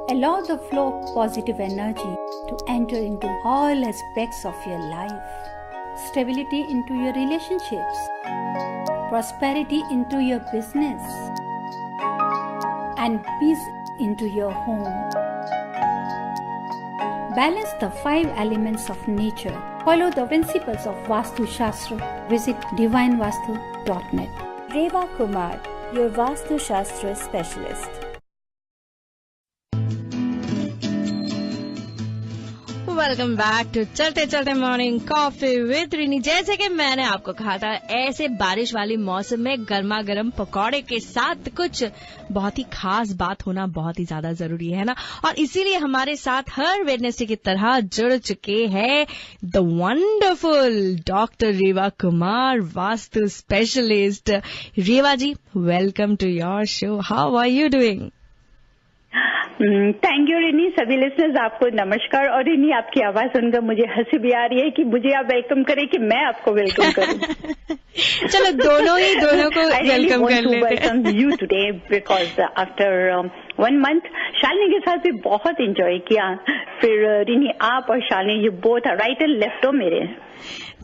Allow the flow of positive energy to enter into all aspects of your life. Stability into your relationships. Prosperity into your business. And peace into your home. Balance the 5 elements of nature. Follow the principles of Vastu Shastra. Visit divinevastu.net. Reva Kumar, your Vastu Shastra specialist. Welcome back to चलते चलते morning coffee with Rini. जैसे कि मैंने आपको कहा था, ऐसे बारिश वाली मौसम में गर्मा गर्म पकौड़े के साथ कुछ बहुत ही खास बात होना बहुत ही ज्यादा जरूरी है ना। और इसीलिए हमारे साथ हर वेडनेसडे की तरह जुड़ चुके हैं the wonderful doctor Reva Kumar, vastu specialist. Reva ji, welcome to your show. How are you doing? Thank you Rini. सभी लिसनर्स आपको नमस्कार। और रिनी, आपकी आवाज सुनकर मुझे हंसी भी आ रही है कि मुझे आप वेलकम करें कि मैं आपको वेलकम करूं। चलो दोनों को वेलकम कर लेते हैं। Welcome you today because after 1 month Shalini के साथ भी बहुत एंजॉय किया। फिर रिनी, आप और Shalini you both are right and left हो मेरे।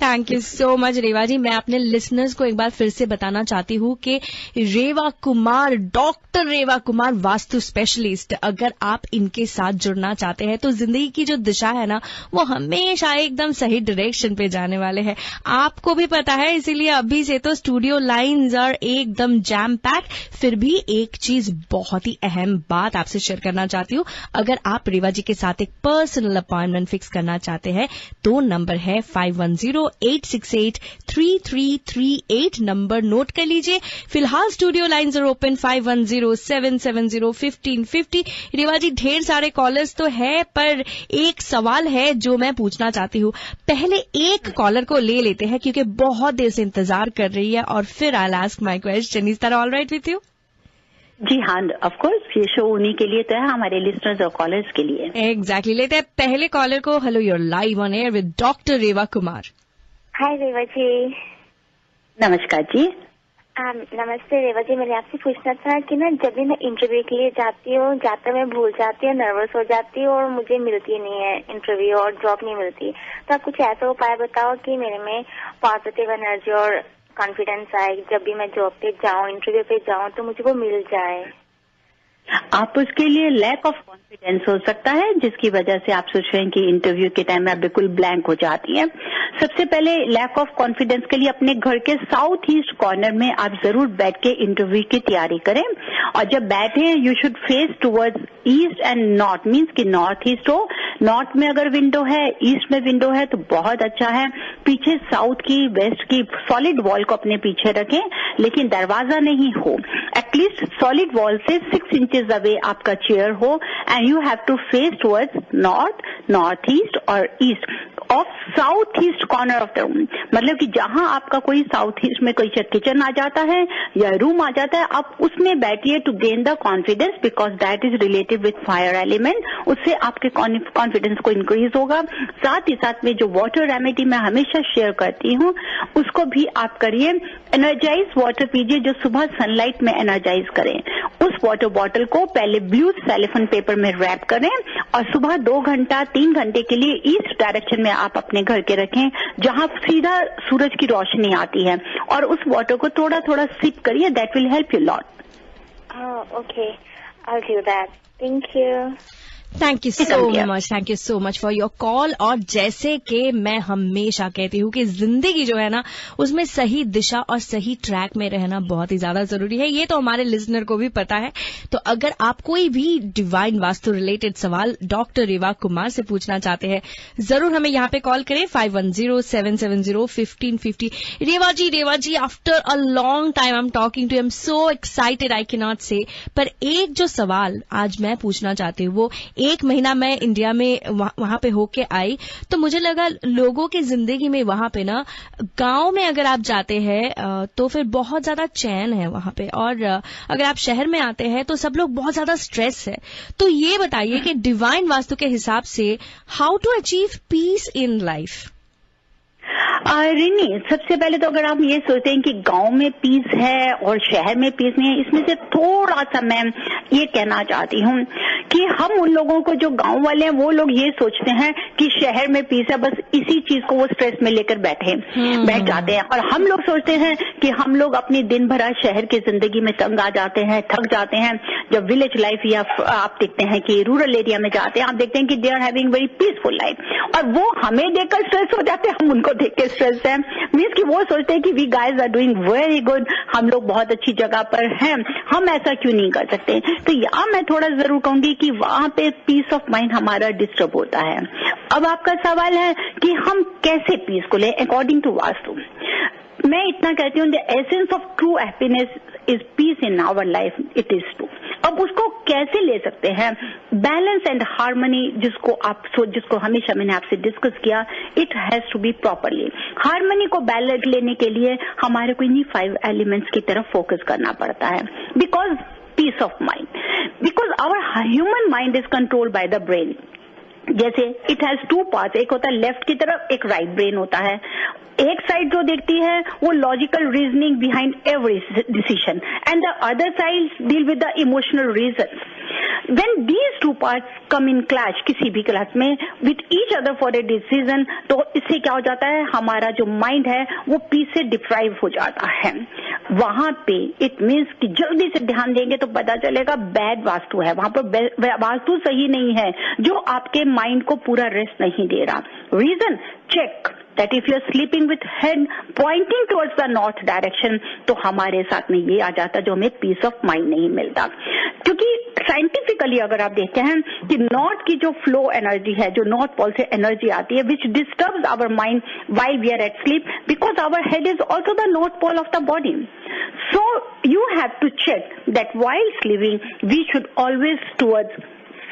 Thank you so much Reva ji. मैं अपने लिसनर्स को एक बार फिर से बताना चाहती हूँ कि रेवा कुमार, डॉक्टर रेवा कुमार, वास्तु स्पेशलिस्ट, अगर आप इनके साथ जुड़ना चाहते हैं तो जिंदगी की जो दिशा है ना, वो हमेशा एकदम सही डायरेक्शन पे जाने वाले हैं। आपको भी पता है, इसीलिए अभी से तो स्टूडियो लाइन्स और एकदम जैम पैक। फिर भी एक चीज, बहुत ही अहम बात आपसे शेयर करना चाहती हूँ। अगर आप रेवा जी के साथ एक पर्सनल अपॉइंटमेंट फिक्स करना चाहते हैं तो नंबर है 5108683338। नंबर नोट कर लीजिए। फिलहाल studio lines are open 5107701550। Reva जी, ढेर सारे कॉलर्स तो है, पर एक सवाल है जो मैं पूछना चाहती हूँ। पहले एक कॉलर को ले लेते हैं क्योंकि बहुत देर से इंतजार कर रही है, और फिर I will ask my question. Is that alright with you? जी हाँ, ऑफ कोर्स। ये शो उन्हीं के लिए तो है, हमारे लिसनर्स और कॉलर्स के लिए। एग्जैक्टली। लेते हैं पहले कॉलर को। Hello, you're live on air with doctor Reva Kumar. Hi Reva ji. नमस्कार जी। नमस्ते रेवा जी। मैंने आपसे पूछना था कि ना, जब भी मैं इंटरव्यू के लिए जाती हूँ, जाते मैं भूल जाती हूँ, नर्वस हो जाती हूँ और मुझे मिलती नहीं है इंटरव्यू और जॉब नहीं मिलती। तो आप कुछ ऐसा उपाय बताओ कि मेरे में पॉजिटिव एनर्जी और कॉन्फिडेंस आए, जब भी मैं जॉब पे जाऊँ, इंटरव्यू पे जाऊँ, तो मुझे वो मिल जाए। आप उसके लिए लैक ऑफ कॉन्फिडेंस हो सकता है, जिसकी वजह से आप सोच रहे हैं कि इंटरव्यू के टाइम में आप बिल्कुल ब्लैंक हो जाती हैं। सबसे पहले लैक ऑफ कॉन्फिडेंस के लिए अपने घर के साउथ ईस्ट कॉर्नर में आप जरूर बैठ के इंटरव्यू की तैयारी करें। और जब बैठे you should face towards east and north, means कि नॉर्थ ईस्ट हो। नॉर्थ में अगर विंडो है, ईस्ट में विंडो है तो बहुत अच्छा है। पीछे साउथ की, वेस्ट की सॉलिड वॉल को अपने पीछे रखें, लेकिन दरवाजा नहीं हो। एटलीस्ट सॉलिड वॉल से 6 inches अवे आपका चेयर हो, and you have to face towards north, north east और east of south east corner of the room. मतलब कि जहां आपका कोई साउथ ईस्ट में कोई किचन आ जाता है या रूम आ जाता है, आप उसमें बैठिए to gain the confidence, because that is related with fire element. उससे आपके कॉन्फिडेंस को इंक्रीज होगा। साथ ही साथ में जो वाटर रेमेडी मैं हमेशा शेयर करती हूँ, उसको भी आप करिए। एनर्जाइज वाटर पीजिए जो सुबह सनलाइट में एनर्जाइज करें। उस वाटर बॉटल को पहले ब्लू सेलोफेन पेपर में रैप करें और सुबह 2 घंटा 3 घंटे के लिए ईस्ट डायरेक्शन में आप अपने घर के रखें, जहां सीधा सूरज की रोशनी आती है, और उस वाटर को थोड़ा थोड़ा सिप करिए। That will help you lot. Okay, I will do that. Thank you. Thank you so much for your call. और जैसे कि मैं हमेशा कहती हूँ कि जिंदगी जो है ना, उसमें सही दिशा और सही ट्रैक में रहना बहुत ही ज्यादा जरूरी है। ये तो हमारे लिसनर को भी पता है। तो अगर आप कोई भी डिवाइन वास्तु रिलेटेड सवाल डॉक्टर रेवा कुमार से पूछना चाहते हैं, जरूर हमें यहाँ पे कॉल करें 5107701550। Reva ji, after a long time I am talking to, I am so excited, I can not say. पर एक जो सवाल आज मैं पूछना चाहती हूँ, वो 1 महीना मैं इंडिया में वहां पे होके आई, तो मुझे लगा लोगों की जिंदगी में वहां पे ना, गांव में अगर आप जाते हैं तो फिर बहुत ज्यादा चैन है वहां पे, और अगर आप शहर में आते हैं तो सब लोग बहुत ज्यादा स्ट्रेस है। तो ये बताइए कि डिवाइन वास्तु के हिसाब से how to achieve peace in life? Rini, सबसे पहले तो अगर आप ये सोचते हैं कि गांव में पीस है और शहर में पीस नहीं है, इसमें से थोड़ा सा मैं ये कहना चाहती हूँ कि हम उन लोगों को जो गांव वाले हैं वो लोग ये सोचते हैं कि शहर में पीस है, बस इसी चीज को वो स्ट्रेस में लेकर बैठ जाते हैं। और हम लोग सोचते हैं कि हम लोग अपनी दिन भरा शहर की जिंदगी में तंग आ जाते हैं, थक जाते हैं। जब विलेज लाइफ या आप देखते हैं कि रूरल एरिया में जाते हैं, आप देखते हैं कि they are having very peaceful life, और वो हमें देखकर स्ट्रेस हो जाते हैं, हम उनको देख के स्ट्रेस है। मीन्स कि वो सोचते हैं कि we guys are doing very good, हम लोग बहुत अच्छी जगह पर हैं, हम ऐसा क्यों नहीं कर सकते। तो यहाँ मैं थोड़ा जरूर कहूंगी कि वहां पे पीस ऑफ माइंड हमारा डिस्टर्ब होता है। अब आपका सवाल है कि हम कैसे पीस को लें अकॉर्डिंग टू वास्तु। मैं इतना कहती हूँ, the essence of true happiness is peace in our life, it is true. अब उसको कैसे ले सकते हैं, बैलेंस एंड हार्मनी, जिसको हमेशा मैंने आपसे डिस्कस किया, it has to be properly. Harmony को बैलेंस लेने के लिए हमारे को इन्हीं 5 एलिमेंट्स की तरफ फोकस करना पड़ता है। Because peace of mind, because our human mind is controlled by the brain. जैसे इट हैज 2 पार्ट्स, एक होता है लेफ्ट की तरफ, एक राइट ब्रेन होता है। एक साइड जो देखती है वो logical reasoning behind every decision, and the other side deal with the emotional reason. When these 2 parts come in clash किसी भी क्लास में with each other for a decision, तो इससे क्या हो जाता है, हमारा जो माइंड है वो पीस से डिप्राइव हो जाता है। वहां पे इट मीन्स कि जल्दी से ध्यान देंगे तो पता चलेगा बैड वास्तु है, वहां पर वास्तु सही नहीं है जो आपके माइंड को पूरा रेस्ट नहीं दे रहा। Reason check that if you are sleeping with head pointing towards the north direction, तो हमारे साथ में ये आ जाता जो हमें पीस ऑफ माइंड नहीं मिलता। क्योंकि साइंटिफिकली अगर आप देखते हैं कि नॉर्थ की जो फ्लो एनर्जी है, जो नॉर्थ पोल से एनर्जी आती है, which disturbs our mind while we are at sleep, because our head is also the north pole of the body. So you have to check that while sleeping we should always towards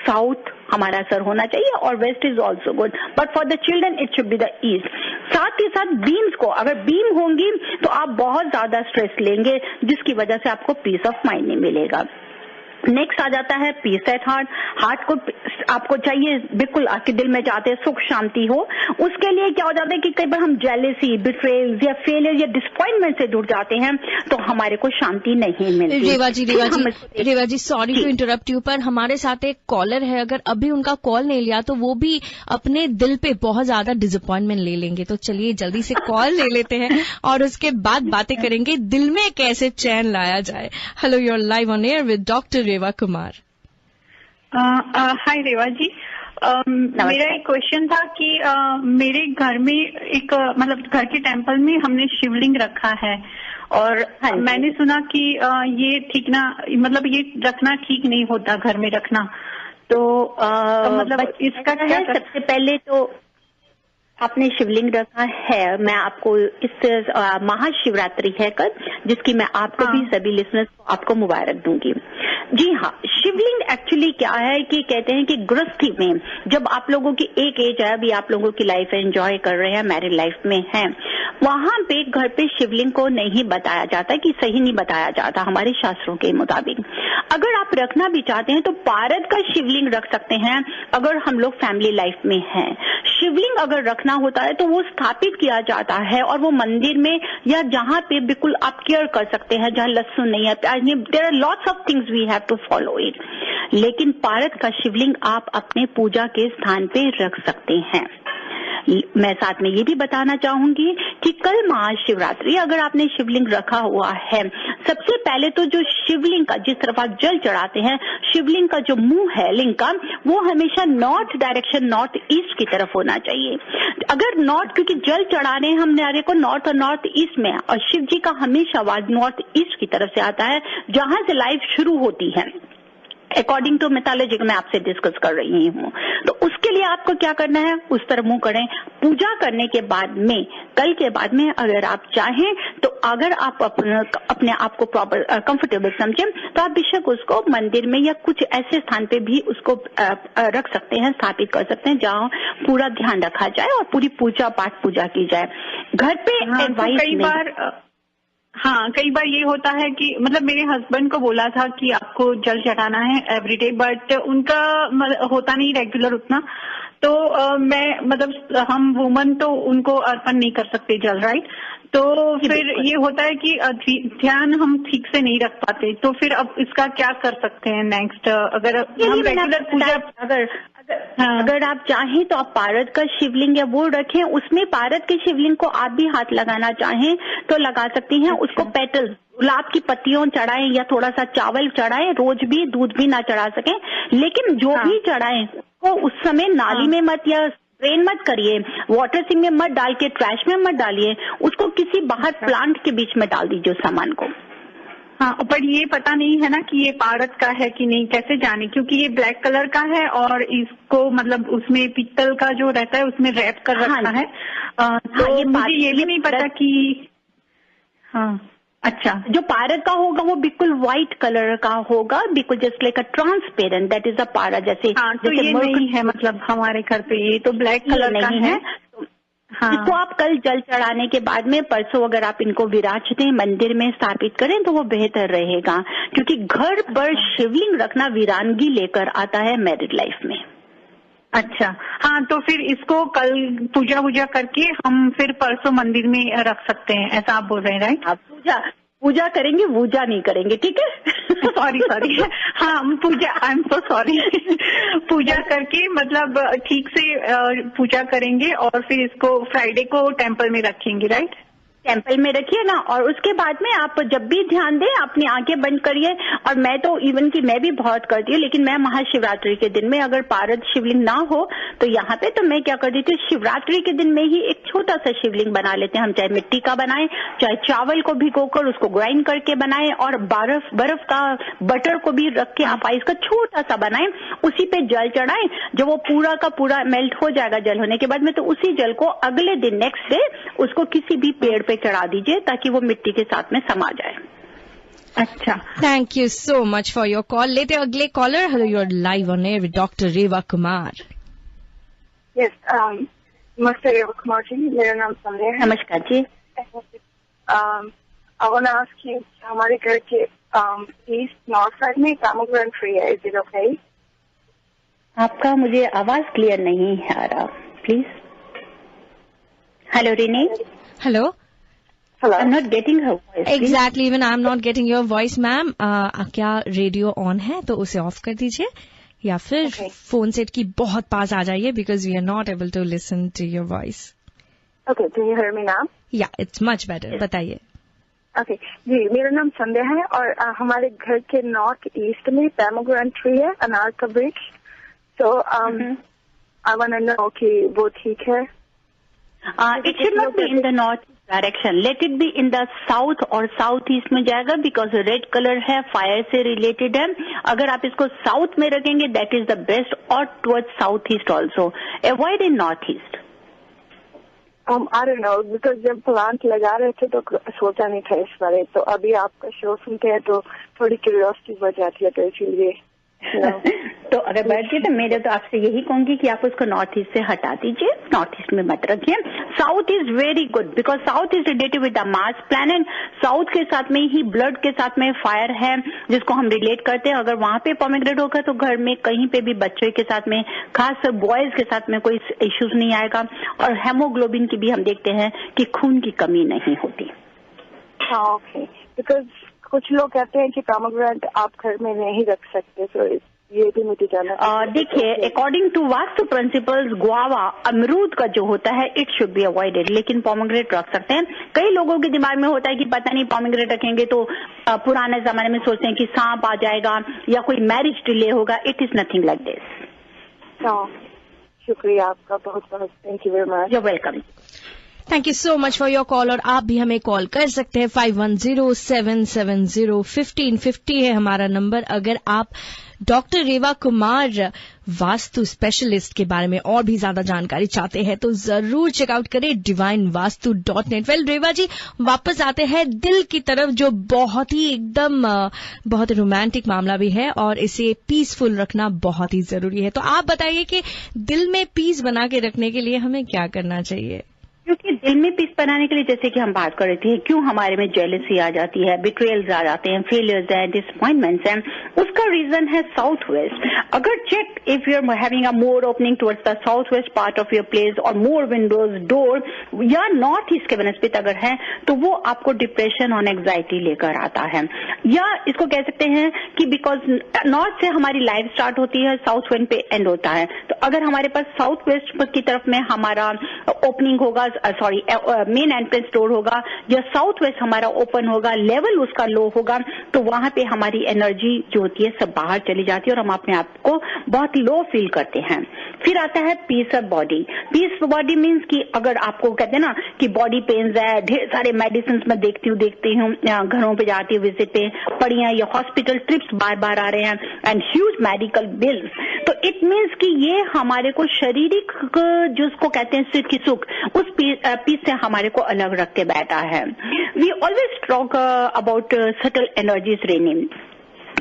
south हमारा सर होना चाहिए, और west is also good, but for the children it should be the east. साथ ही साथ beams को, अगर बीम होंगी तो आप बहुत ज्यादा स्ट्रेस लेंगे, जिसकी वजह से आपको पीस ऑफ माइंड नहीं मिलेगा। नेक्स्ट आ जाता है पीस एट हार्ट। हार्ट को आपको चाहिए बिल्कुल आपके दिल में चाहते हैं सुख शांति हो, उसके लिए क्या हो जाता है कि कई बार हम जेलेसी, बिट्रेयल या फेलियर या डिसअपॉइंटमेंट से जुड़ जाते हैं, तो हमारे को शांति नहीं मिलती। रेवा जी सॉरी टू इंटरप्ट यू, पर हमारे साथ एक कॉलर है, अगर अभी उनका कॉल नहीं लिया तो वो भी अपने दिल पे बहुत ज्यादा डिसअपॉइंटमेंट ले लेंगे। तो चलिए जल्दी से कॉल ले लेते हैं और उसके बाद बातें करेंगे दिल में कैसे चैन लाया जाए। Hello, you are live on air with doctor Reva Kumar. Hi Reva ji, मेरा एक क्वेश्चन था कि मेरे घर में एक मतलब घर के टेम्पल में हमने शिवलिंग रखा है, और मैंने सुना कि ये ठीक ना, मतलब ये रखना ठीक नहीं होता घर में रखना, तो मतलब इसका क्या है? सबसे पहले तो आपने शिवलिंग रखा है, मैं आपको इस महाशिवरात्रि है कल, जिसकी मैं आपको भी सभी लिसनर्स को आपको मुबारक दूंगी। जी हाँ, शिवलिंग एक्चुअली क्या है कि कहते हैं कि गृहस्थी में जब आप लोगों की एक एज है, अभी आप लोगों की लाइफ एंजॉय कर रहे हैं, मैरिड लाइफ में हैं, वहां पे घर पे शिवलिंग को नहीं बताया जाता, कि सही नहीं बताया जाता हमारे शास्त्रों के मुताबिक। अगर आप रखना भी चाहते हैं तो पारद का शिवलिंग रख सकते हैं अगर हम लोग फैमिली लाइफ में हैं। शिवलिंग अगर रखना होता है तो वो स्थापित किया जाता है, और वो मंदिर में या जहां पे बिल्कुल आप केयर कर सकते हैं, जहां लहसुन नहीं है, प्याज नहीं, there are lots of things we have to follow it. लेकिन पारद का शिवलिंग आप अपने पूजा के स्थान पे रख सकते हैं। मैं साथ में ये भी बताना चाहूंगी कि कल महाशिवरात्रि अगर आपने शिवलिंग रखा हुआ है, सबसे पहले तो जो शिवलिंग का जिस तरफ आप जल चढ़ाते हैं, शिवलिंग का जो मुंह है लिंग का, वो हमेशा नॉर्थ डायरेक्शन, नॉर्थ ईस्ट की तरफ होना चाहिए। अगर नॉर्थ, क्योंकि जल चढ़ाने हम नारे को नॉर्थ और नॉर्थ ईस्ट में, और शिव जी का हमेशा आवाज नॉर्थ ईस्ट की तरफ से आता है, जहां से लाइफ शुरू होती है। अकॉर्डिंग टू मिथोलॉजी मैं आपसे डिस्कस कर रही हूँ, तो उसके लिए आपको क्या करना है, उस तरफ मुंह करें। पूजा करने के बाद में, कल के बाद में अगर आप चाहें तो अगर आप अपने आप को प्रॉपर कंफर्टेबल समझें तो आप बेशक उसको मंदिर में या कुछ ऐसे स्थान पे भी उसको रख सकते हैं, स्थापित कर सकते हैं, जहाँ पूरा ध्यान रखा जाए और पूरी पूजा पाठ पूजा की जाए। घर पे एडवाइस कई बार ये होता है कि मतलब मेरे हस्बैंड को बोला था कि आपको जल चढ़ाना है एवरीडे, बट उनका होता नहीं रेगुलर उतना, तो मैं मतलब हम वुमन तो उनको अर्पण नहीं कर सकते जल, राइट? तो फिर ये होता है कि ध्यान हम ठीक से नहीं रख पाते, तो फिर अब इसका क्या कर सकते हैं नेक्स्ट? अगर हम रेगुलर पूजा अगर आप चाहें तो आप पारद का शिवलिंग या वो रखें, उसमें पारद के शिवलिंग को आप भी हाथ लगाना चाहें तो लगा सकती हैं। उसको पेटल्स गुलाब की पत्तियों चढ़ाएं या थोड़ा सा चावल चढ़ाएं, रोज भी दूध भी ना चढ़ा सकें, लेकिन जो भी चढ़ाएं वो उस समय नाली में मत या ड्रेन मत करिए, वाटर सिंक में मत डाल के ट्रैश में मत डालिए, उसको किसी बाहर प्लांट के बीच में डाल दीजिए उस सामान को। हाँ, पर ये पता नहीं है ना कि ये पारद का है कि नहीं, कैसे जाने? क्योंकि ये ब्लैक कलर का है और इसको मतलब उसमें पीतल का जो रहता है उसमें रैप कर रखा है, तो ये मुझे ये भी नहीं पता कि अच्छा, जो पारद का होगा वो बिल्कुल व्हाइट कलर का होगा, बिल्कुल just like a transparent, that is अ पारा। जैसे तो ये नहीं है मतलब हमारे घर पे, ये तो ब्लैक कलर का है। हाँ। इसको आप कल जल चढ़ाने के बाद में परसों अगर आप इनको विराज दें, मंदिर में स्थापित करें तो वो बेहतर रहेगा, क्योंकि घर पर शिवलिंग रखना वीरानगी लेकर आता है मैरिड लाइफ में। अच्छा, हाँ, तो फिर इसको कल पूजा करके हम फिर परसों मंदिर में रख सकते हैं, ऐसा आप बोल रहे हैं, राइट? आप पूजा करेंगे, पूजा नहीं करेंगे, ठीक है? सॉरी हाँ, पूजा, आई एम सो सॉरी। पूजा करके मतलब ठीक से पूजा करेंगे और फिर इसको फ्राइडे को टेम्पल में रखेंगे, राइट? टेम्पल में रखिए ना, और उसके बाद में आप जब भी ध्यान दें अपनी आंखें बंद करिए। और मैं तो इवन की मैं भी बहुत करती हूँ, लेकिन मैं महाशिवरात्रि के दिन में अगर पारद शिवलिंग ना हो तो यहाँ पे तो मैं क्या कर देती हूँ, शिवरात्रि के दिन में ही एक छोटा सा शिवलिंग बना लेते हैं हम, चाहे मिट्टी का बनाएं, चाहे चावल को भिगोकर उसको ग्राइंड करके बनाएं, और बर्फ का बटर को भी रख के आप आइस का छोटा सा बनाएं, उसी पे जल चढ़ाएं। जब वो पूरा का पूरा मेल्ट हो जाएगा जल होने के बाद में, तो उसी जल को अगले दिन नेक्स्ट डे उसको किसी भी पेड़ पे चढ़ा दीजिए ताकि वो मिट्टी के साथ में समा जाए। अच्छा, thank you so much for your call. लेते अगले caller. Hello, you are live on air with doctor Reva Kumar. Yes, नमस्ते रेवा कुमार जी, मेरा नाम संध्या है। नमस्कार जी। I want to ask you, हमारे घर के ईस्ट नॉर्थ साइड में पोमेग्रेनेट ट्री है, इज इट ओके? आपका मुझे आवाज क्लियर नहीं आ रहा, please. Hello Rini. Hello. Hello. I'm not getting her voice. Exactly, even I'm not getting your voice, ma'am. क्या रेडियो ऑन है तो उसे ऑफ कर दीजिए, या फिर फोन सेट की बहुत पास आ जाइए, because we are not able to listen to your voice. Okay, can you hear me now? Yeah, it's much better. बताइए। ओके जी, मेरा नाम संध्या है और हमारे घर के नॉर्थ ईस्ट में पोमेग्रेनेट ट्री है, अनार का वृक्ष। So I want to know कि वो ठीक है? It should not be in the north direction. Let it be in the south और साउथ ईस्ट में जाएगा, बिकॉज रेड कलर है, फायर से रिलेटेड है। अगर आप इसको साउथ में रखेंगे दैट इज द बेस्ट, और towards south east also, avoid in north east. I don't know, because जब प्लांट लगा रहे थे तो सोचा नहीं था इस बारे, तो अभी आपका शो सुनते हैं तो थोड़ी क्यूरियोसिटी बढ़ जाती है, तो इसलिए तो अगर बैठिए तो मेरे तो आपसे यही कहूंगी कि आप उसको नॉर्थ ईस्ट से हटा दीजिए, नॉर्थ ईस्ट में मत रखिए। South is very good, because south is related with the Mars planet. South के साथ में ही ब्लड के साथ में फायर है, जिसको हम रिलेट करते हैं। अगर वहां पे पोमेग्रेनेट होगा तो घर में कहीं पे भी बच्चों के साथ में, खास बॉयज के साथ में कोई इश्यूज नहीं आएगा। और हेमोग्लोबिन की भी हम देखते हैं कि खून की कमी नहीं होती। ओके, बिकॉज कुछ लोग कहते हैं कि पोमेग्रेनेट आप घर में नहीं रख सकते, तो ये भी मुझे जानना। देखिए, according to Vastu principles, guava, अमरूद का जो होता है इट शुड बी अवॉइडेड, लेकिन पोमेग्रेनेट रख सकते हैं। कई लोगों के दिमाग में होता है कि पता नहीं पोमेग्रेनेट रखेंगे तो पुराने जमाने में सोचते हैं कि सांप आ जाएगा या कोई मैरिज डिले होगा। It is nothing like this. शुक्रिया आपका बहुत बहुत, thank you very much. You welcome. Thank you so much for your call. और आप भी हमें कॉल कर सकते हैं, 5107701550 है हमारा नंबर। अगर आप डॉक्टर रेवा कुमार वास्तु स्पेशलिस्ट के बारे में और भी ज्यादा जानकारी चाहते हैं तो जरूर चेकआउट करें divinevastu.net। वेल रेवा जी, वापस आते हैं दिल की तरफ, जो बहुत ही एकदम बहुत रोमांटिक मामला भी है और इसे पीसफुल रखना बहुत ही जरूरी है। तो आप बताइए कि दिल में पीस बना के रखने के लिए हमें क्या करना चाहिए? क्योंकि दिल में पीस बनाने के लिए, जैसे कि हम बात कर रहे थे, क्यों हमारे में जेलसी आ जाती है, बिट्रेयल्स आ जाते हैं, फेलियर्स हैं, डिसअपॉइंटमेंट्स हैं, उसका रीजन है साउथ वेस्ट. अगर check if you are having a more opening towards the south west part of your place और मोर विंडोज डोर, या नॉर्थ ईस्ट के बनस्पति अगर है, तो वो आपको डिप्रेशन और एंग्जाइटी लेकर आता है. या इसको कह सकते हैं कि बिकॉज नॉर्थ से हमारी लाइफ स्टार्ट होती है, साउथ वेस्ट पे एंड होता है. तो अगर हमारे पास साउथ वेस्ट की तरफ में हमारा ओपनिंग होगा, सॉरी मेन एंट्रेंस डोर होगा, या साउथ वेस्ट हमारा ओपन होगा, लेवल उसका लो होगा, तो वहां पे हमारी एनर्जी जो होती है सब बाहर चली जाती है और हम अपने आप को बहुत लो फील करते हैं. फिर आता है peace of body. Peace of body means कि अगर आपको कहते हैं ना कि बॉडी पेन्स है, ढेर सारे मेडिसिन मैं देखती हूँ घरों पे जाती हूँ विजिट पे, पड़ी हैं, या हॉस्पिटल ट्रिप्स बार बार आ रहे हैं एंड ह्यूज मेडिकल बिल्स, तो इट मीन्स कि ये हमारे को शारीरिक जो उसको कहते हैं सुख, उस पीस से हमारे को अलग रख के बैठा है. We always talk about subtle energies raining,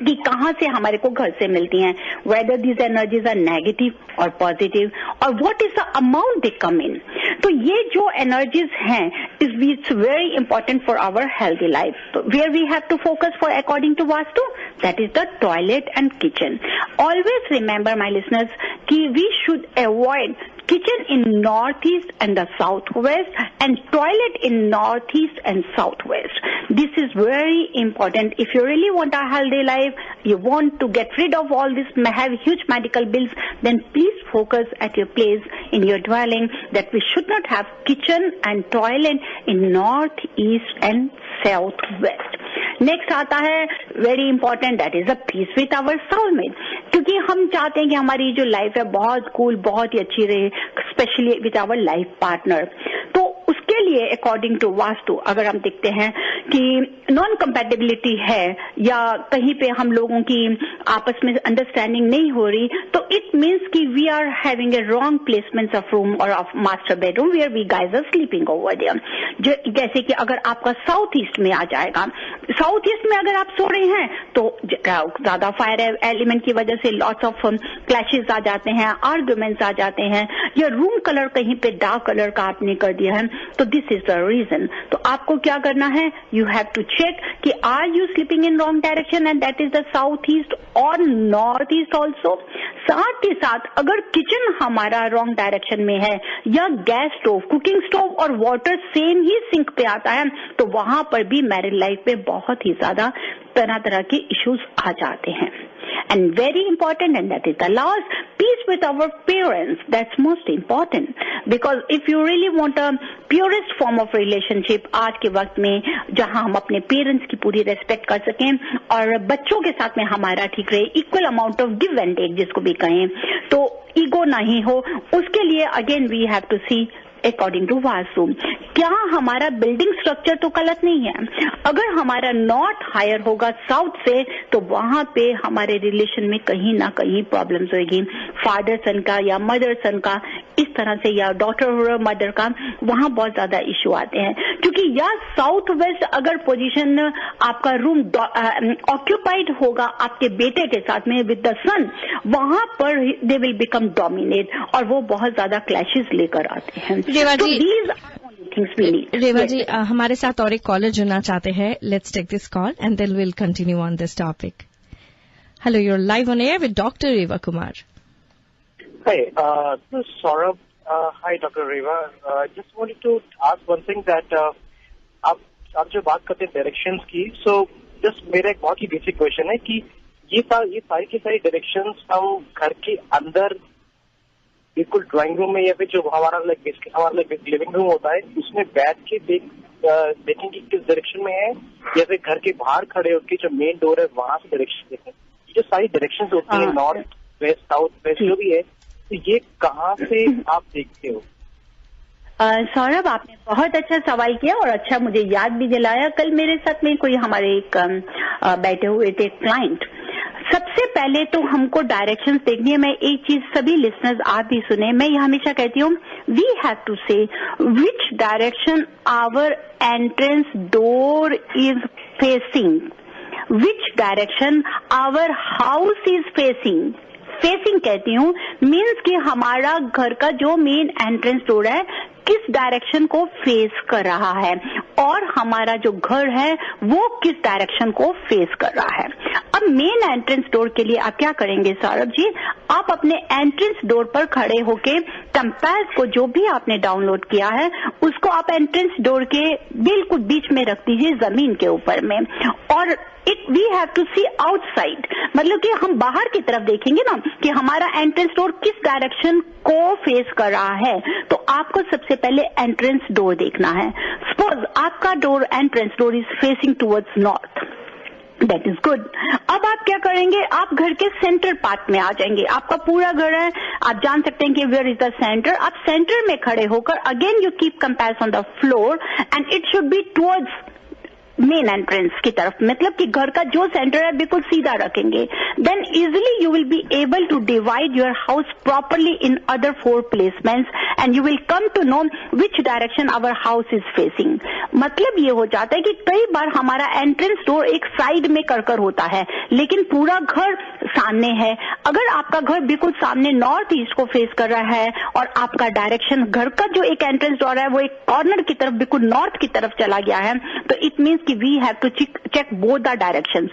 कि कहाँ से हमारे को घर से मिलती हैं, whether these energies are negative और पॉजिटिव, और what is the amount they come in. तो ये जो एनर्जीज हैं it's very important for our healthy life. तो where we have to focus for according to vastu, that is the toilet and kitchen. Always remember my listeners कि we should avoid kitchen in northeast and the southwest and toilet in northeast and southwest. This is very important. If you really want a healthy life, you want to get rid of all this, have huge medical bills, then please focus at your place in your dwelling that we should not have kitchen and toilet in northeast and southwest. Next आता है very important, that is a peace with our soulmate. क्योंकि हम चाहते हैं कि हमारी जो life है बहुत कूल, बहुत ही अच्छी रहे, specially with our life partner. तो उसके लिए अकॉर्डिंग टू वास्तु अगर हम देखते हैं कि नॉन कंपैटिबिलिटी है या कहीं पे हम लोगों की आपस में अंडरस्टैंडिंग नहीं हो रही, तो इट मीन्स कि we are having a wrong placement of room और of master bedroom where we guys are sleeping over there. जैसे कि अगर आपका साउथ ईस्ट में आ जाएगा, साउथ ईस्ट में अगर आप सो रहे हैं तो ज्यादा फायर एलिमेंट की वजह से लॉट्स ऑफ क्लैशेस आ जाते हैं, आर्ग्यूमेंट्स आ जाते हैं, या रूम कलर कहीं पे डार्क कलर का आपने कर दिया है, तो दिस इज द रीजन. तो आपको क्या करना है, यू हैव टू चेक कि are you sleeping in wrong direction and that is the south east और नॉर्थ ईस्ट ऑल्सो. साथ ही साथ अगर किचन हमारा रॉन्ग डायरेक्शन में है या गैस स्टोव, कुकिंग स्टोव और वाटर सेम ही सिंक पे आता है, तो वहां पर भी मैरिड लाइफ में बहुत ही ज्यादा तरह तरह के इश्यूज आ जाते हैं. And very important, and that is the last, peace with our parents. That's most important. Because if you really want a purest form of relationship, आज के वक्त में जहां हम अपने पेरेंट्स की पूरी रेस्पेक्ट कर सकें और बच्चों के साथ में हमारा ठीक रहे, equal amount of give and take जिसको भी कहें, तो ईगो नहीं हो, उसके लिए again we have to see according to Vastu क्या हमारा बिल्डिंग स्ट्रक्चर तो गलत नहीं है. अगर हमारा नॉर्थ हायर होगा साउथ से, तो वहां पे हमारे रिलेशन में कहीं ना कहीं प्रॉब्लम्स होगी, फादर सन का या मदर सन का, इस तरह से, या डॉटर और मदर का, वहां बहुत ज्यादा इश्यू आते हैं. क्योंकि या साउथ वेस्ट अगर पोजीशन आपका रूम ऑक्यूपाइड होगा आपके बेटे के साथ में विद द सन, वहां पर दे विल बिकम डोमिनेट और वो बहुत ज्यादा क्लैशेस लेकर आते हैं. रेवा जी, हमारे साथ और एक कॉलर जुड़ना चाहते हैं. Let's take this call and then will continue on this topic. Hello, you are live on air with doctor Reva Kumar. Hi, this is Saurabh. Hi, Dr. Reva. Just wanted to ask one thing that आप जो बात करते हैं directions की, so just मेरा एक बहुत ही basic question है कि ये सारी की सारी डायरेक्शंस हम घर के अंदर बिल्कुल ड्राइंग रूम में या फिर जो हमारा लिविंग रूम होता है उसमें बैठ के देखें कि किस डायरेक्शन में है, या फिर घर के बाहर खड़े होकर जो मेन डोर है वहां से डायरेक्शन देखें. जो सारी डायरेक्शन होती है नॉर्थ वेस्ट साउथ वेस्ट जो भी है, तो ये कहाँ से आप देखते हो? सौरभ, आपने बहुत अच्छा सवाल किया और अच्छा मुझे याद भी दिलाया. कल मेरे साथ में कोई हमारे एक बैठे हुए थे क्लाइंट. सबसे पहले तो हमको डायरेक्शंस देखनी है. मैं एक चीज सभी लिसनर्स आप भी सुने, मैं ये हमेशा कहती हूँ, we have to say which direction our entrance door is facing, which direction our house is facing. Facing कहती हूँ मीन्स कि हमारा घर का जो मेन एंट्रेंस डोर है किस डायरेक्शन को फेस कर रहा है और हमारा जो घर है वो किस डायरेक्शन को फेस कर रहा है। अब मेन एंट्रेंस डोर के लिए आप क्या करेंगे सौरभ जी, आप अपने एंट्रेंस डोर पर खड़े होके कंपास को जो भी आपने डाउनलोड किया है उसको आप एंट्रेंस डोर के बिल्कुल बीच में रख दीजिए, जमीन के ऊपर में, और we have to see outside, मतलब कि हम बाहर की तरफ देखेंगे ना कि हमारा एंट्रेंस डोर किस डायरेक्शन को फेस कर रहा है। तो आपको सबसे पहले एंट्रेंस डोर देखना है। सपोज आपका door entrance door is facing towards north, that is good. अब आप क्या करेंगे, आप घर के सेंटर पार्ट में आ जाएंगे। आपका पूरा घर है, आप जान सकते हैं कि वेयर इज द सेंटर। आप सेंटर में खड़े होकर again you keep compass on the floor and it should be towards main entrance की तरफ, मतलब कि घर का जो सेंटर है बिल्कुल सीधा रखेंगे। Then easily you will be able to divide your house properly in other 4 placements and you will come to know which direction our house is facing. मतलब ये हो जाता है कि कई बार हमारा एंट्रेंस डोर एक साइड में कर होता है लेकिन पूरा घर सामने है। अगर आपका घर बिल्कुल सामने नॉर्थ ईस्ट को फेस कर रहा है और आपका डायरेक्शन घर का जो एक एंट्रेंस डोर है वो एक कॉर्नर की तरफ बिल्कुल नॉर्थ की तरफ चला गया है, तो इट मीन्स कि we have to check both the directions.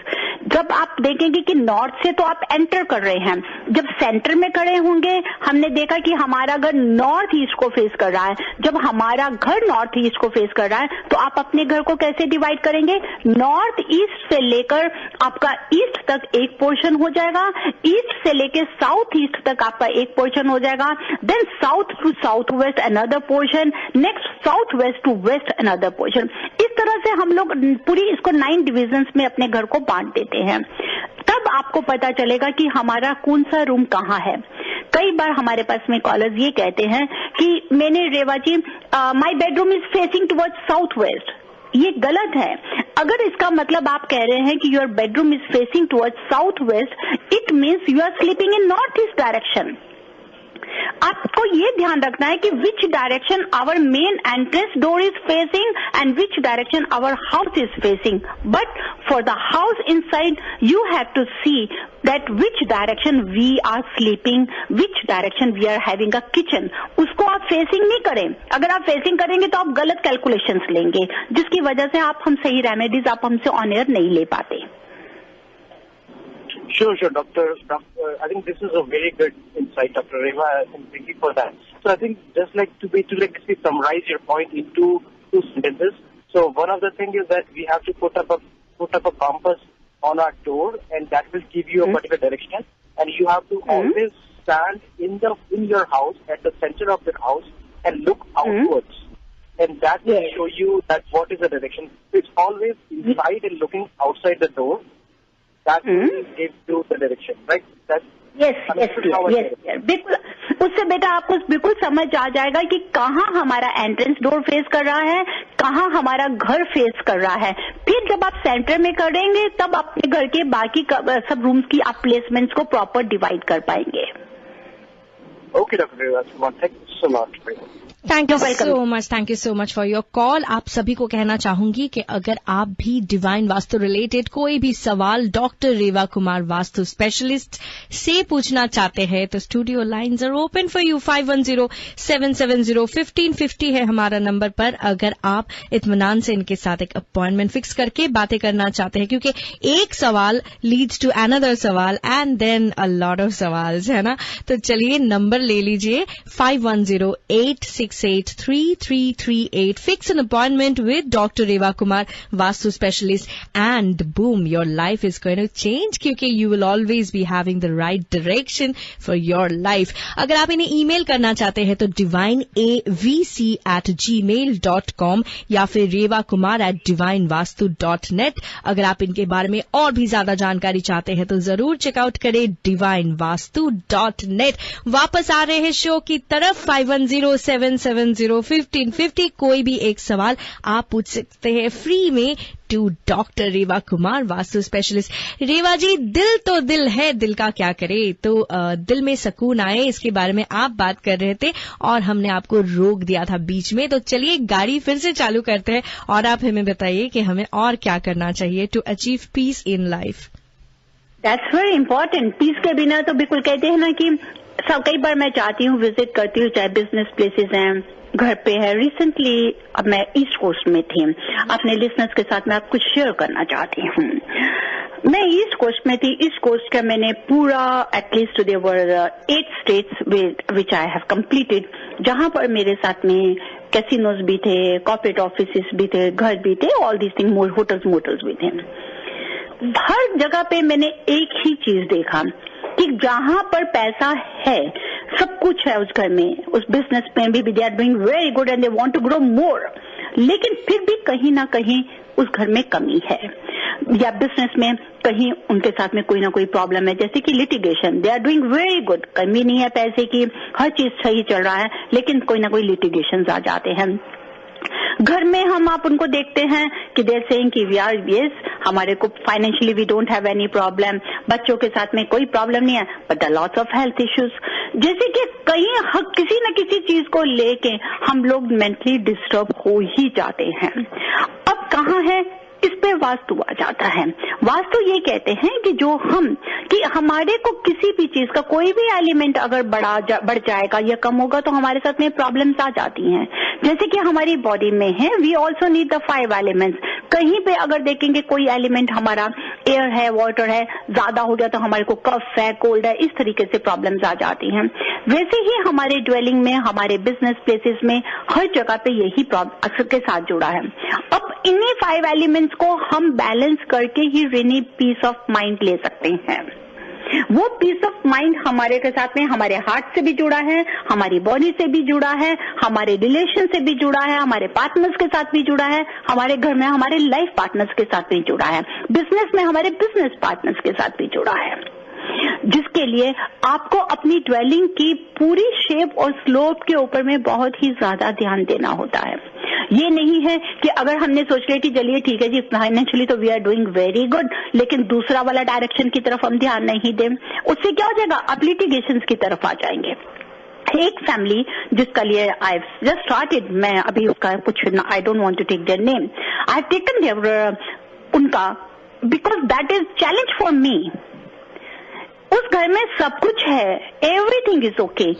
जब आप देखेंगे कि नॉर्थ से तो आप एंटर कर रहे हैं, जब सेंटर में खड़े होंगे हमने देखा कि हमारा घर नॉर्थ ईस्ट को फेस कर रहा है। जब हमारा घर नॉर्थ ईस्ट को फेस कर रहा है तो आप अपने घर को कैसे डिवाइड करेंगे, नॉर्थ ईस्ट से लेकर आपका ईस्ट तक एक पोर्शन हो जाएगा, ईस्ट से लेकर साउथ ईस्ट तक आपका एक पोर्शन हो जाएगा, then south to south west another portion, next south west to west another portion. इस तरह से हम लोग पूरी इसको 9 डिविजन्स में अपने घर को बांट देते हैं। तब आपको पता चलेगा कि हमारा कौन सा रूम कहाँ है। कई बार हमारे पास में कॉलर्स ये कहते हैं कि मैंने Reva ji my bedroom is facing towards south west. ये गलत है। अगर इसका मतलब आप कह रहे हैं कि your bedroom is facing towards south west, it means you are sleeping in north east direction. आपको ये ध्यान रखना है कि which direction our main entrance door is facing and which direction our house is facing, but for the house inside you have to see that which direction we are sleeping, which direction we are having a kitchen. उसको आप facing नहीं करें। अगर आप facing करेंगे तो आप गलत कैलकुलेशंस लेंगे, जिसकी वजह से आप हम सही रेमेडीज आप हमसे ऑन एयर नहीं ले पाते। Sure, Doctor. I think this is a very good insight, Dr. Reva, and thank you for that. So I think just like to summarize your point into 2 sentences. So one of the things is that we have to put up a compass on our door, and that will give you a particular direction. And you have to always stand in your house at the center of the house and look outwards, and that will show you that what is the direction. It's always inside and looking outside the door. That will give you the direction, right? Yes. बिल्कुल, उससे बेटा आपको बिल्कुल समझ आ जाएगा कि कहाँ हमारा एंट्रेंस डोर फेस कर रहा है, कहाँ हमारा घर फेस कर रहा है। फिर जब आप सेंटर में करेंगे तब अपने घर के बाकी सब रूम्स की आप प्लेसमेंट्स को प्रॉपर डिवाइड कर पाएंगे। Okay, Dr. Reva, thank you so much. Thank you so much for your call. आप सभी को कहना चाहूंगी कि अगर आप भी डिवाइन वास्तु रिलेटेड कोई भी सवाल डॉक्टर रेवा कुमार वास्तु स्पेशलिस्ट से पूछना चाहते हैं तो studio lines are open for you. 5107701550 है हमारा नंबर पर। अगर आप इत्मीनान से इनके साथ एक अपॉइंटमेंट फिक्स करके बातें करना चाहते हैं, क्योंकि एक सवाल लीड्स टू अनदर सवाल and then a lot of सवाल, है ना। तो चलिए नंबर ले लीजिए 5108683338. Fix an appointment with Dr. Reva Kumar, Vastu Specialist, and boom, your life is going to change क्योंकि you will always be having the right direction for your life. अगर आप इन्हें ईमेल करना चाहते हैं तो divineavc@gmail.com या फिर revakumar@divinevastu.net. अगर आप इनके बारे में और भी ज्यादा जानकारी चाहते हैं तो जरूर चेकआउट करें divinevastu.net. वापस आ रहे हैं शो की तरफ। 5107701550. कोई भी एक सवाल आप पूछ सकते हैं फ्री में to doctor Reva Kumar vastu specialist. Reva ji, दिल तो दिल है, दिल का क्या करे, तो दिल में सुकून आए इसके बारे में आप बात कर रहे थे और हमने आपको रोक दिया था बीच में। तो चलिए गाड़ी फिर से चालू करते हैं और आप हमें बताइए कि हमें और क्या करना चाहिए to achieve peace in life. That's very important. Peace के बिना तो बिल्कुल कहते हैं ना कि कई बार मैं चाहती हूँ, विजिट करती हूँ, चाहे बिजनेस प्लेसेस हैं, घर पे है। रिसेंटली अब मैं ईस्ट कोस्ट में थी, अपने लिसनर्स के साथ मैं कुछ शेयर करना चाहती हूँ। मैं ईस्ट कोस्ट में थी। ईस्ट कोस्ट का मैंने पूरा at least there were 8 states which I have completed, जहां पर मेरे साथ में कैसीनोज भी थे, कॉर्पोरेट ऑफिसेस भी थे, घर भी थे, all these thing, hotels motels भी थे। हर जगह पे मैंने एक ही चीज देखा कि जहां पर पैसा है, सब कुछ है उस घर में, उस बिजनेस में भी they are doing very good and they want to grow more, लेकिन फिर भी कहीं ना कहीं उस घर में कमी है, या बिजनेस में कहीं उनके साथ में कोई ना कोई प्रॉब्लम है, जैसे कि litigation. They are doing very good, कमी नहीं है पैसे की, हर चीज सही चल रहा है, लेकिन कोई ना कोई लिटिगेशन आ जाते हैं। घर में हम आप उनको देखते हैं कि देर सेइंग कि वी आर यस, हमारे को financially we don't have any problem, बच्चों के साथ में कोई प्रॉब्लम नहीं है, but the lots of health issues, जैसे कि कहीं किसी न किसी चीज को लेके हम लोग मेंटली डिस्टर्ब हो ही जाते हैं। अब कहाँ है, इस पे वास्तु आ जाता है। वास्तु ये कहते हैं कि कि हमारे को किसी भी चीज का कोई भी एलिमेंट अगर बढ़ जाएगा या कम होगा तो हमारे साथ में प्रॉब्लम्स आ जाती हैं। जैसे कि हमारी बॉडी में है, we also need the 5 elements. कहीं पे अगर देखेंगे कोई एलिमेंट हमारा एयर है, वाटर है, ज्यादा हो गया तो हमारे को कफ है, कोल्ड है, इस तरीके से प्रॉब्लम्स आ जाती हैं। वैसे ही हमारे ड्वेलिंग में, हमारे बिजनेस प्लेसेस में, हर जगह पे यही अक्सर के साथ जुड़ा है। अब इन्हीं 5 एलिमेंट्स को हम बैलेंस करके ही रिनी पीस ऑफ माइंड ले सकते हैं। वो पीस ऑफ माइंड हमारे के साथ में हमारे हार्ट से भी जुड़ा है, हमारी बॉडी से भी जुड़ा है, हमारे रिलेशन से भी जुड़ा है, हमारे पार्टनर्स के साथ भी जुड़ा है, हमारे घर में हमारे लाइफ पार्टनर्स के साथ भी जुड़ा है, बिजनेस में हमारे बिजनेस पार्टनर्स के साथ भी जुड़ा है, जिसके लिए आपको अपनी ड्वेलिंग की पूरी शेप और स्लोप के ऊपर में बहुत ही ज्यादा ध्यान देना होता है। ये नहीं है कि अगर हमने सोच लिया कि चलिए ठीक है जी, फाइनेंशियली तो we are doing very good, लेकिन दूसरा वाला डायरेक्शन की तरफ हम ध्यान नहीं दें, उससे क्या हो जाएगा, आप लिटिगेशंस की तरफ आ जाएंगे। एक फैमिली जिसका लिए आई जस्ट स्टार्टेड, मैं अभी उसका कुछ I don't want to take their name, I have taken their उनका because that is challenge for me. उस घर में सब कुछ है, एवरीथिंग इज ओके,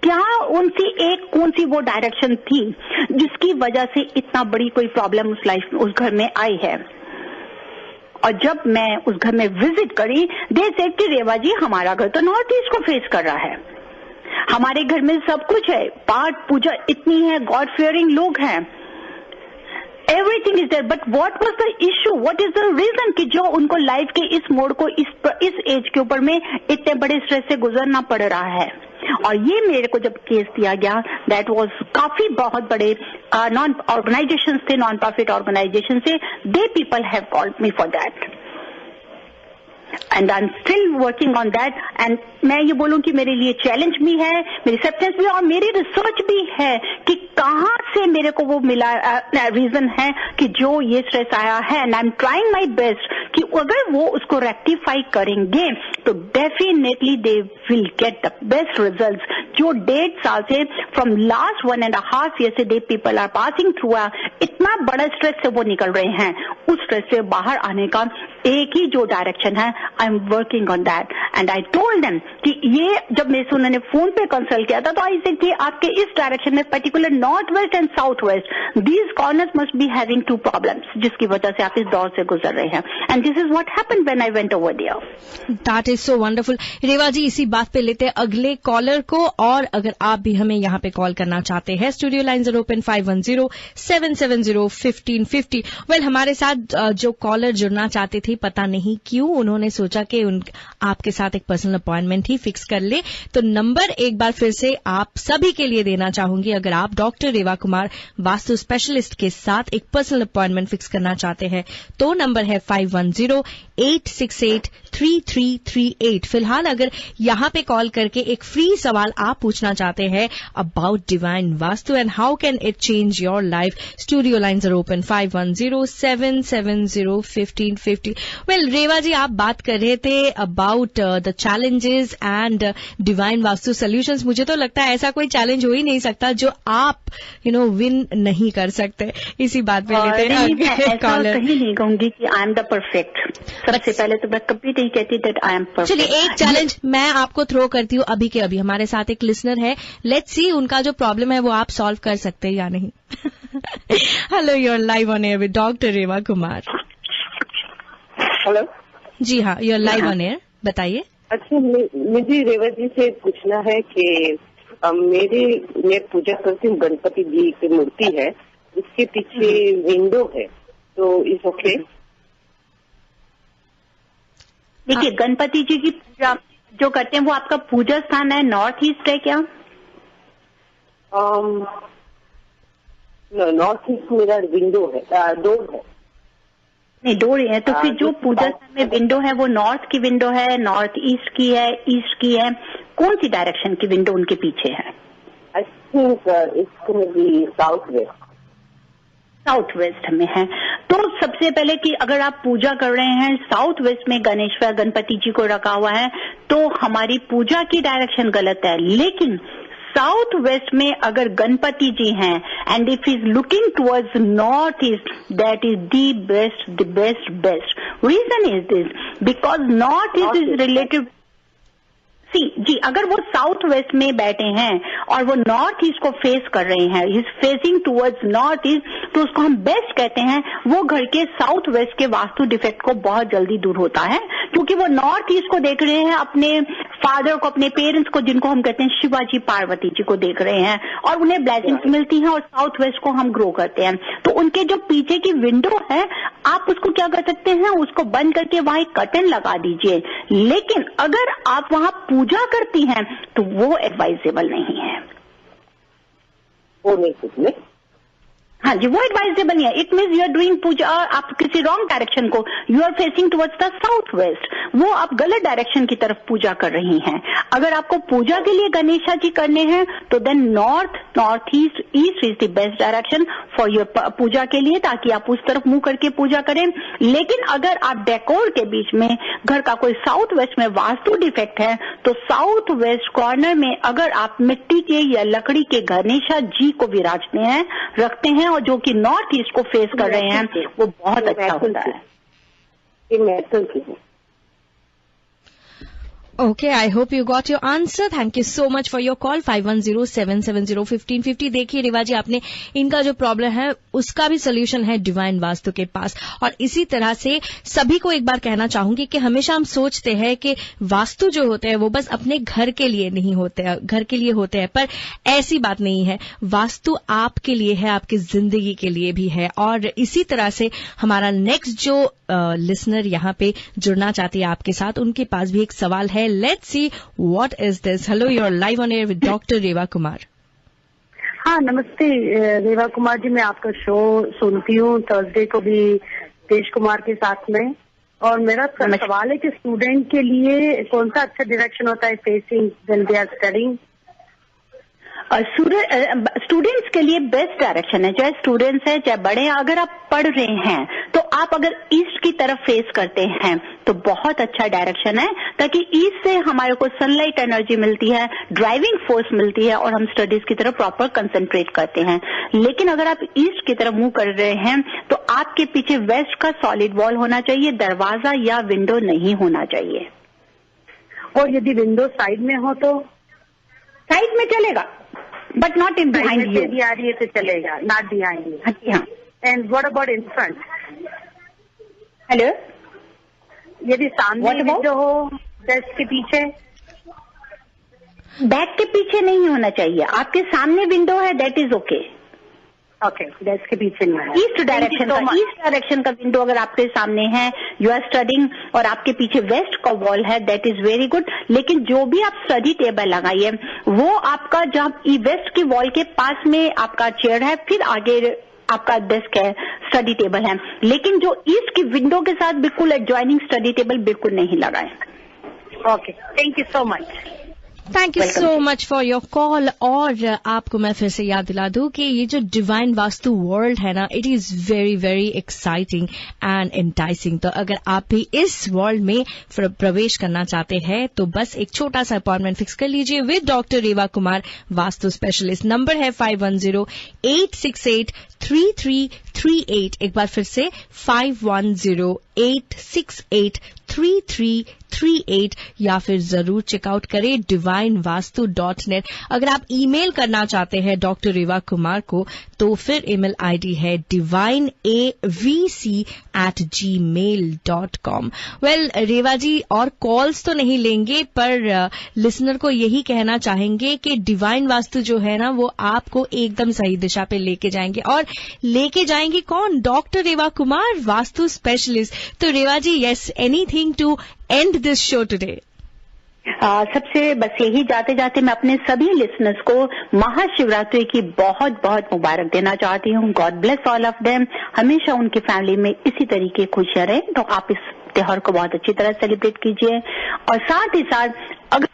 क्या उनसी एक कौन सी वो डायरेक्शन थी जिसकी वजह से इतना बड़ी कोई प्रॉब्लम उस लाइफ में, उस घर में आई है। और जब मैं उस घर में विजिट करी, दे सेड कि रेवा जी हमारा घर तो नॉर्थ ईस्ट को फेस कर रहा है, हमारे घर में सब कुछ है, पाठ पूजा इतनी है, गॉड फियरिंग लोग हैं, everything is there, but what was the issue, what is the reason कि जो उनको लाइफ के इस मोड़ को इस एज के ऊपर में इतने बड़े स्ट्रेस से गुजरना पड़ रहा है। और ये मेरे को जब केस दिया गया, दैट वाज काफी बहुत बड़े नॉन ऑर्गेनाइजेशन थे, नॉन प्रॉफिट ऑर्गेनाइजेशन से, they people have called me for that and I am still working on that. And मैं ये बोलूं कि मेरे लिए चैलेंज भी है, मेरी एक्सेप्टेंस भी है, और मेरी रिसर्च भी है कि कहाँ से मेरे को वो मिला रीजन है कि जो ये स्ट्रेस आया है, and I am trying my best कि अगर वो उसको रेक्टिफाई करेंगे तो definitely they will get the best results. जो 1.5 साल से फ्रॉम लास्ट 1.5 ईयर से they people are passing through इतना बड़ा स्ट्रेस से वो निकल रहे हैं, उस स्ट्रेस से बाहर आने का एक ही जो डायरेक्शन है, I am working on that. And I told them कि ये जब मेरे से उन्होंने फोन पे कंसल्ट किया था तो आई सेड कि आपके इस डायरेक्शन में particular north west and south west, these corners must be having 2 problems, जिसकी वजह से आप इस दौर से गुजर रहे हैं। And this is what happened when I went over there. That is so wonderful. Reva ji, इसी बात पे लेते हैं अगले कॉलर को, और अगर आप भी हमें यहाँ पे कॉल करना चाहते हैं, studio lines are open 510-770-1550। Well, हमारे साथ जो कॉलर जुड़ना चाहते थे, पता नहीं क्यों उन्होंने सोचा कि आपके साथ एक पर्सनल अपॉइंटमेंट ही फिक्स कर ले, तो नंबर एक बार फिर से आप सभी के लिए देना चाहूंगी। अगर आप डॉक्टर रेवा कुमार वास्तु स्पेशलिस्ट के साथ एक पर्सनल अपॉइंटमेंट फिक्स करना चाहते हैं तो नंबर है 510-868-3338। फिलहाल अगर यहाँ पे कॉल करके एक फ्री सवाल आप पूछना चाहते हैं about divine vastu and how can it change your life, studio lines are open 510-770-1550। Well, Reva ji, आप बात कर रहे थे about the challenges and divine vastu solutions. मुझे तो लगता है ऐसा कोई चैलेंज हो ही नहीं सकता जो आप विन नहीं कर सकते। इसी बात पे लेते हैं कॉलर। कहीं नहीं कहूंगी कि आई एम द परफेक्ट। सबसे पहले तो मैं कभी नहीं कहती दैट आई एम परफेक्ट। चलिए एक चैलेंज मैं आपको थ्रो करती हूँ अभी के अभी। हमारे साथ एक लिसनर है, लेट्स सी उनका जो प्रॉब्लम है वो आप सॉल्व कर सकते हैं या नहीं। Hello, you are live on air with doctor Reva Kumar. Hello. जी हाँ, you are live on air, बताइए। अच्छा, मुझे रेवा जी से पूछना है कि मैं पूजा करती हूँ, गणपति जी की मूर्ति है, उसके पीछे विंडो है, तो इस ओके? देखिए, गणपति जी की पूजा जो करते हैं वो आपका पूजा स्थान है नॉर्थ ईस्ट है क्या? नॉर्थ ईस्ट मेरा विंडो है, डोर है। नहीं, डोर है तो फिर जो पूजा स्थान में विंडो है वो नॉर्थ की विंडो है, नॉर्थ ईस्ट की है, ईस्ट की है, कौन सी डायरेक्शन की विंडो उनके पीछे है? I think it's south west. South west में है। तो सबसे पहले कि अगर आप पूजा कर रहे हैं साउथ वेस्ट में गणेश्वर गणपति जी को रखा हुआ है तो हमारी पूजा की डायरेक्शन गलत है। लेकिन साउथ वेस्ट में अगर गणपति जी हैं and if is looking towards north east, that is the best. Reason is this because north east is related जी, अगर वो साउथ वेस्ट में बैठे हैं और वो नॉर्थ ईस्ट को फेस कर रहे हैं, is facing towards north east, तो उसको हम बेस्ट कहते हैं। वो घर के साउथ वेस्ट के वास्तु डिफेक्ट को बहुत जल्दी दूर होता है, क्योंकि वो नॉर्थ ईस्ट को देख रहे हैं, अपने फादर को, अपने पेरेंट्स को, जिनको हम कहते हैं शिवाजी पार्वती जी को देख रहे हैं, और उन्हें ब्लेसिंग्स मिलती हैं, और साउथ वेस्ट को हम ग्रो करते हैं। तो उनके जो पीछे की विंडो है, आप उसको क्या कर सकते हैं, उसको बंद करके वहां एक कर्टन लगा दीजिए। लेकिन अगर आप वहां पूजा करती हैं तो वो एडवाइजेबल नहीं है। वो नहीं कुछ हाँ जी, वो एडवाइजेबल नहीं है। It means you are doing puja, आप किसी रॉन्ग डायरेक्शन को, you are facing towards the south west, वो आप गलत डायरेक्शन की तरफ पूजा कर रही हैं। अगर आपको पूजा के लिए गणेशा जी करने हैं तो then north east is the best direction for your puja के लिए, ताकि आप उस तरफ मुंह करके पूजा करें। लेकिन अगर आप डेकोर के बीच में घर का कोई साउथ वेस्ट में वास्तु डिफेक्ट है तो साउथ वेस्ट कॉर्नर में अगर आप मिट्टी के या लकड़ी के गणेशा जी को विराजते हैं, रखते हैं, और जो कि नॉर्थ ईस्ट को फेस कर रहे हैं, वो बहुत अच्छा होता है। Okay, I hope you got your answer. Thank you so much for your call. 5107701550. देखिए रेवा जी, आपने इनका जो प्रॉब्लम है उसका भी सोल्यूशन है डिवाइन वास्तु के पास। और इसी तरह से सभी को एक बार कहना चाहूंगी कि हमेशा हम सोचते हैं कि वास्तु जो होते हैं वो बस अपने घर के लिए नहीं होते हैं, घर के लिए होते हैं, पर ऐसी बात नहीं है। वास्तु आपके लिए है, आपकी जिंदगी के लिए भी है। और इसी तरह से हमारा नेक्स्ट जो लिसनर यहाँ पे जुड़ना चाहती है आपके साथ, उनके पास भी एक सवाल है। Let's see what is this. Hello, you are live on air with doctor Reva Kumar. हाँ, नमस्ते रेवा कुमार जी, मैं आपका शो सुनती हूँ थर्सडे को भी तेज कुमार के साथ में। और मेरा सवाल है कि स्टूडेंट के लिए कौन सा अच्छा डायरेक्शन होता है facing when they are studying? Students के लिए बेस्ट डायरेक्शन है, चाहे स्टूडेंट्स है चाहे बड़े हैं, अगर आप पढ़ रहे हैं तो आप अगर ईस्ट की तरफ फेस करते हैं तो बहुत अच्छा डायरेक्शन है, ताकि ईस्ट से हमारे को सनलाइट एनर्जी मिलती है, ड्राइविंग फोर्स मिलती है, और हम स्टडीज की तरफ प्रॉपर कंसंट्रेट करते हैं। लेकिन अगर आप ईस्ट की तरफ मूव कर रहे हैं तो आपके पीछे वेस्ट का सॉलिड वॉल होना चाहिए, दरवाजा या विंडो नहीं होना चाहिए। और यदि विंडो साइड में हो तो? साइड में चलेगा, but not in behind you. आ रही है तो चलेगा, नॉट बिहाइंड यू। हाँ। And what about in front? Hello, यदि सामने विंडो हो डेस्क के पीछे? बैक के पीछे नहीं होना चाहिए, आपके सामने विंडो है, that is okay. Okay, desk के पीछे नहीं है। ईस्ट डायरेक्शन का विंडो अगर आपके सामने है, यू आर स्टडिंग, और आपके पीछे वेस्ट का वॉल है, दैट इज वेरी गुड। लेकिन जो भी आप स्टडी टेबल लगाइए वो आपका जब वेस्ट की वॉल के पास में आपका चेयर है, फिर आगे आपका डेस्क है, स्टडी टेबल है। लेकिन जो ईस्ट की विंडो के साथ बिल्कुल एडजॉइनिंग स्टडी टेबल बिल्कुल नहीं लगाए। Okay, thank you so much. Thank you so much for your call. और आपको मैं फिर से याद दिला दूं कि ये जो डिवाइन वास्तु वर्ल्ड है ना, it is very very exciting and enticing. तो अगर आप भी इस वर्ल्ड में प्रवेश करना चाहते हैं तो बस एक छोटा सा अपॉइंटमेंट फिक्स कर लीजिए with doctor Reva Kumar vastu specialist. Number है 5108683338। एक बार फिर से 5108683338, या फिर जरूर चेकआउट करें divinevastu.net। अगर आप ईमेल करना चाहते हैं डॉक्टर रेवा कुमार को तो फिर ईमेल आईडी है divineavc@gmail.com। वेल रेवा जी, और कॉल्स तो नहीं लेंगे, पर लिसनर को यही कहना चाहेंगे कि डिवाइन वास्तु जो है ना वो आपको एकदम सही दिशा पे लेके जाएंगे। और लेके जाएंगे कौन? Doctor Reva Kumar vastu specialist. तो Reva ji, yes, anything to end this show today? सबसे बस यही जाते जाते मैं अपने सभी लिसनर्स को महाशिवरात्रि की बहुत बहुत मुबारक देना चाहती हूँ। God bless all of them. हमेशा उनकी फैमिली में इसी तरीके खुशियां रहें। तो आप इस त्योहार को बहुत अच्छी तरह सेलिब्रेट कीजिए। और साथ ही साथ अगर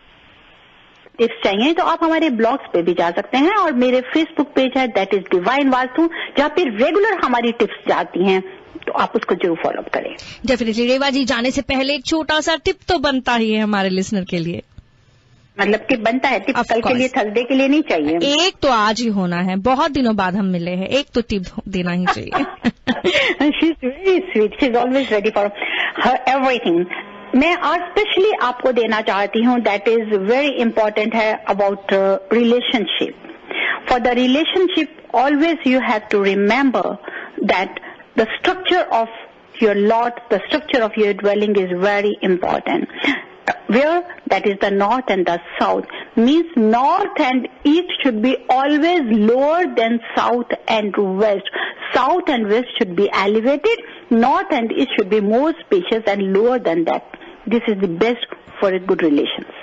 टिप्स चाहिए तो आप हमारे ब्लॉग्स पे भी जा सकते हैं, और मेरे फेसबुक पेज है दैट इज डिवाइन वास्तु, जहाँ पे रेगुलर हमारी टिप्स जाती हैं, तो आप उसको जरूर फॉलो करें। डेफिनेटली। रेवा जी, जाने से पहले एक छोटा सा टिप तो बनता ही है हमारे लिसनर के लिए। मतलब टिप बनता है? टिप कल के लिए, थर्सडे के लिए नहीं चाहिए? एक तो आज ही होना है, बहुत दिनों बाद हम मिले हैं, एक तो टिप देना ही चाहिए। She is very sweet, she is always ready for her everything. मैं आज स्पेशली आपको देना चाहती हूँ, दैट इज वेरी इंपॉर्टेंट है, about relationship. For the relationship always you have to remember that the structure of your lot, the structure of your dwelling is very important. Where that is the north and the south, means north and east should be always lower than south and west. South and west should be elevated. North and east should be more spacious and lower than that. This is the best for a good relations.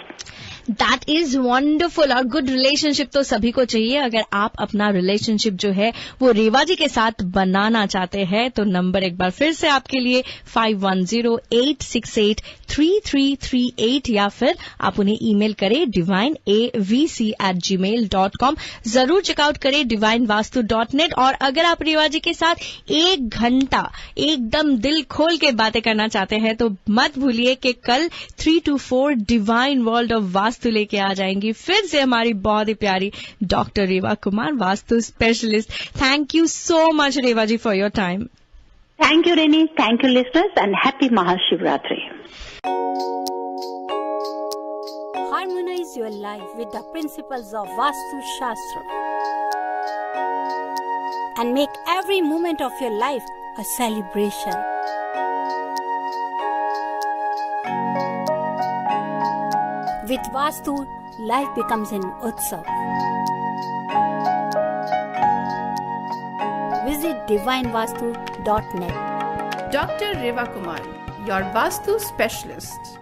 That is wonderful. और good relationship तो सभी को चाहिए। अगर आप अपना relationship जो है वो रेवा जी के साथ बनाना चाहते हैं तो नंबर एक बार फिर से आपके लिए 5108683338, या फिर आप उन्हें ईमेल करें divineavc@gmail.com। जरूर चेकआउट करें divinevastu.net। और अगर आप रेवा जी के साथ 1 घंटा एकदम दिल खोल के बातें करना चाहते हैं तो मत भूलिए कि कल 3 to 4 divine world of Vastu लेके आ जाएंगी फिर से हमारी बहुत ही प्यारी doctor Reva Kumar vastu specialist. Thank you so much Reva ji for your time. Thank you Renee, thank you listeners, and happy Mahashivratri. Harmonize your life with the principles of Vastu Shastra and make every moment of your life a celebration. With Vastu, life becomes an Utsav. Visit divinevastu.net. Dr. Reva Kumar, your Vastu specialist.